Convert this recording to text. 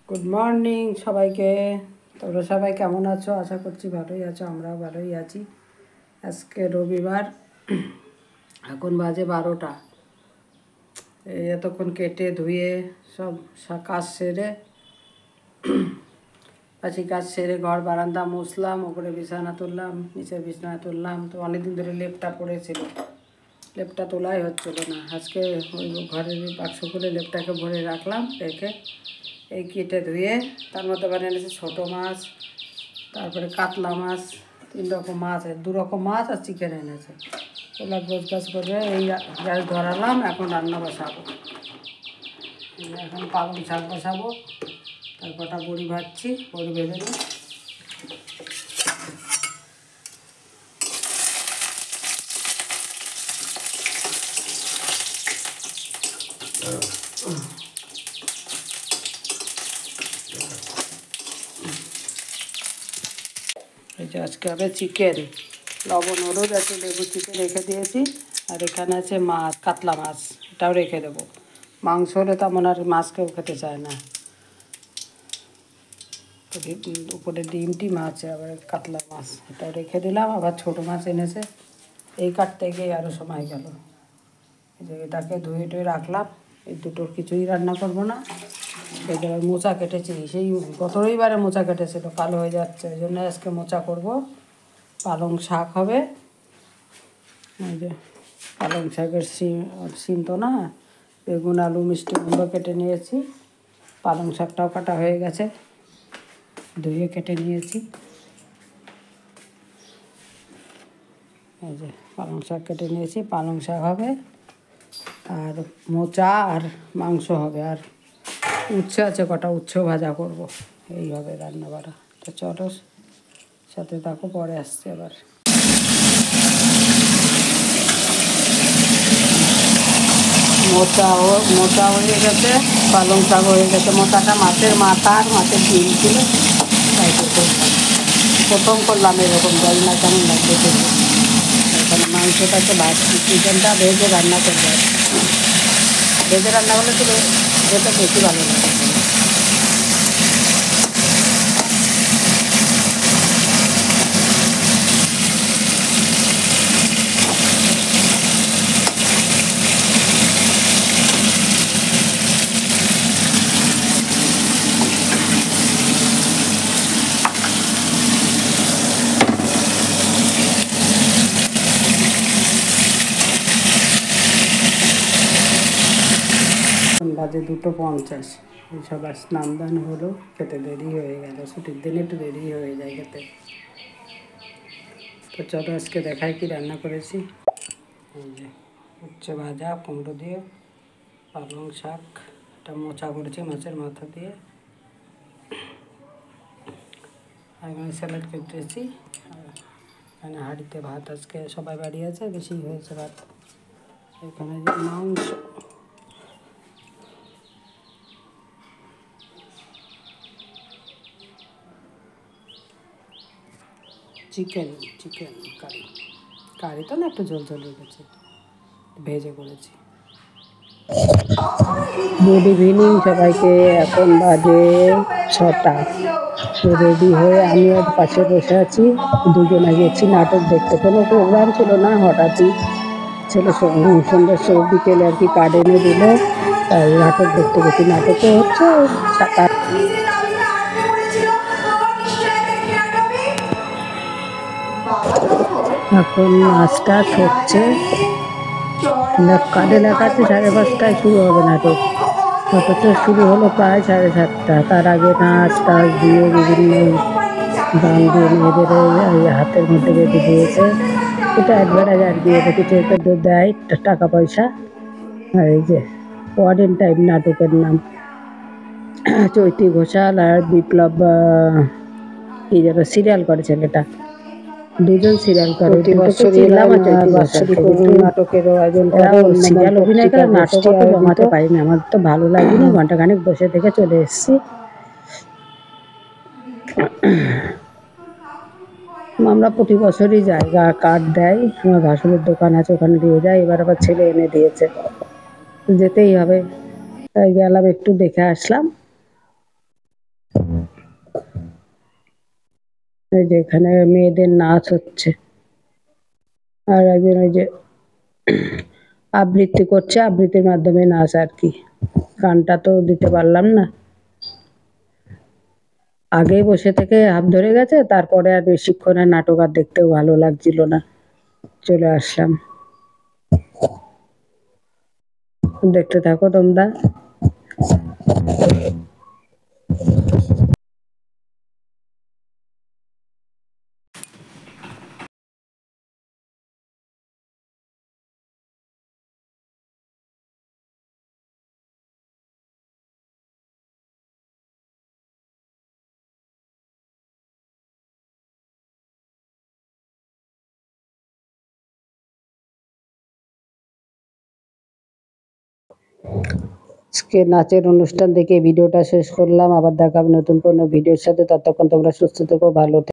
Good morning সবাইকে। তোমরা সবাই কেমন আছো? আশা করছি ভালোই আছো, আমরাও ভালোই আছি। আজকে রবিবার, এখন বাজে 12টা। এতক্ষণ কেটে ধুয়ে সব কাজ সেরে কাজ সেরে ঘর বারান্দা মুছলাম, ওপরে বিছানা তুললাম, নিচে বিছানা তুললাম। তো অনেকদিন ধরে লেপটা পড়েছিল, লেপটা তোলাই হচ্ছিল না। আজকে ওই ঘরের বাক্স খুলে লেপটাকে ভরে রাখলাম, রেখে এই কেটে ধুয়ে তার মধ্যে বানিয়ে এনেছে ছোটো মাছ, তারপরে কাতলা মাছ, 3 রকম মাছ, 2 রকম মাছ আর চিকেন এনেছে। এগুলো গোছগাছ করে এই গ্যাস ধরালাম, এখন রান্না বসাবো। এখন পালং শাক বসাবো, তারপরটা বড়ি ভাজছি, বড়ি ভেজে নিই। এই যে আজকে হবে চিকেন, লবণ হলুদ আছে, লেবু চিপে রেখে দিয়েছি। আর এখানে আছে মাছ, কাতলা মাছ, এটাও রেখে দেবো। মাংস হলে তেমন আর মাছ কেউ খেতে চায় না। উপরে ডিম আছে, আবার কাতলা মাছ, এটাও রেখে দিলাম। আবার ছোটো মাছ এনেছে, এই কাটতে গিয়ে আরও সময় গেল। এই যে এটাকে ধুয়ে টুয়ে রাখলাম। এই দুটোর কিছুই রান্না করবো না। এই যে মোচা কেটেছি, সেই গত রবিবারে মোচা কেটেছিল, কালো হয়ে যাচ্ছে, ওই জন্য আজকে মোচা করব। পালং শাক হবে, এই যে পালং শাকের সিম তো না, বেগুন আলু মিষ্টি কুমড়ো কেটে নিয়েছি। পালং শাকটাও কাটা হয়ে গেছে, ধুয়ে কেটে নিয়েছি। এই যে পালং শাক কেটে নিয়েছি, পালং শাক হবে, আর মোচা আর মাংস হবে, আর উচ্ছে আছে কটা, উচ্ছেও ভাজা করব। এই হবে রান্না বাড়া। তো চলো সাথে থাকো, পরে আসছে আবার। মোচা হয়ে গেছে, পালং শাক হয়ে গেছে। মোচাটা মাছের মাথা আর মাছের ডিম ছিল, তাই প্রথম করলাম এরকম, জানি না কেমন লাগবে খেতে। এখানে মাংসটাকে ভাজছি, চিকেনটা ভেজে রান্না করবো। ভেজে রান্না করলে তো যেটা বেশি ভালো লাগে। বাজে 2:50। এই সবার স্নান দান হলো, খেতে দেরি হয়ে গেল। ছুটির দিনে একটু দেরি হয়ে যায় খেতে। তো চলো আজকে দেখাই কি রান্না করেছি। এই যে উচ্ছে ভাজা কুমড়ো দিয়ে, পালং শাক, এটা মোচা করেছি মাছের মাথা দিয়ে, আর এখানে স্যালাড কেটেছি। এখানে হাঁড়িতে ভাত, আজকে সবাই বাড়ি আছে, বেশি হয়েছে ভাত। এখানে যে মাংস, চিকেন কারি তো না, একটু ঝোল রেখেছি, ভেজে করেছি। গুড ইভিনিং সবাইকে। এখন বাজে 6টা। রেডি হয়ে আমি ওর পাশে বসে আছি, দুজনে গেছি নাটক দেখতে। কোনো প্রোগ্রাম ছিল না, হঠাৎই ছেলে সন্ধ্যার বিকেলে আর কি কার্ড এনে দিল, তাই নাটক দেখতে গেছি। নাটকও হচ্ছে এখন নাচটা হচ্ছে, কার্ডে লেখা আছে 5:30টায় শুরু হবে নাটক, অথচ শুরু হলো প্রায় 7:30। তার আগে নাচ টাচ দিয়ে বিভিন্ন গান দিয়ে মেয়েদের হাতের মধ্যে বেঁধে দিয়েছে। এটা অ্যাডভার্টাইজ আর কি, এটা কিছু একটা দেয় টাকা পয়সা। আর এই যে ওয়ার্ডেন টাইম নাটকের নাম। চৈতি ঘোষাল আর বিপ্লব কি যেন সিরিয়াল করে ছেলেটা, দুজন সিরিয়াল করে। নাটকেরও আয়োজন করে, সিরিয়াল অভিনয় করে, নাটক অত জমাতে পারিনি, আমার তো ভালো লাগেনি। ঘন্টাখানেক বসে থেকে চলে এসেছি। আমরা প্রতি বছরই যাই, কার্ড দেয়, আমার ভাসুরের দোকান আছে, ওখানে দিয়ে যায়। এবার আবার ছেলে এনে দিয়েছে, যেতেই হবে, তাই গেলাম, একটু দেখে আসলাম। এই যে এখানে মেয়েদের নাচ হচ্ছে, আর একজন ওই যে আবৃত্তি করছে, আবৃত্তির মাধ্যমে নাচ আর কি। গানটা তো দিতে পারলাম না, আগেই বসে থেকে হাঁপ ধরে গেছে, তারপরে আর বেশিক্ষণ আর নাটক আর দেখতেও ভালো লাগছিল না, চলে আসলাম। দেখতে থাকো তোমরা। আজকে নাচের অনুষ্ঠান দেখে ভিডিওটা শেষ করলাম, আবার দেখা হবে নতুন কোনো ভিডিওর সাথে। ততক্ষণ তোমরা সুস্থ থেকো, ভালো থেকো।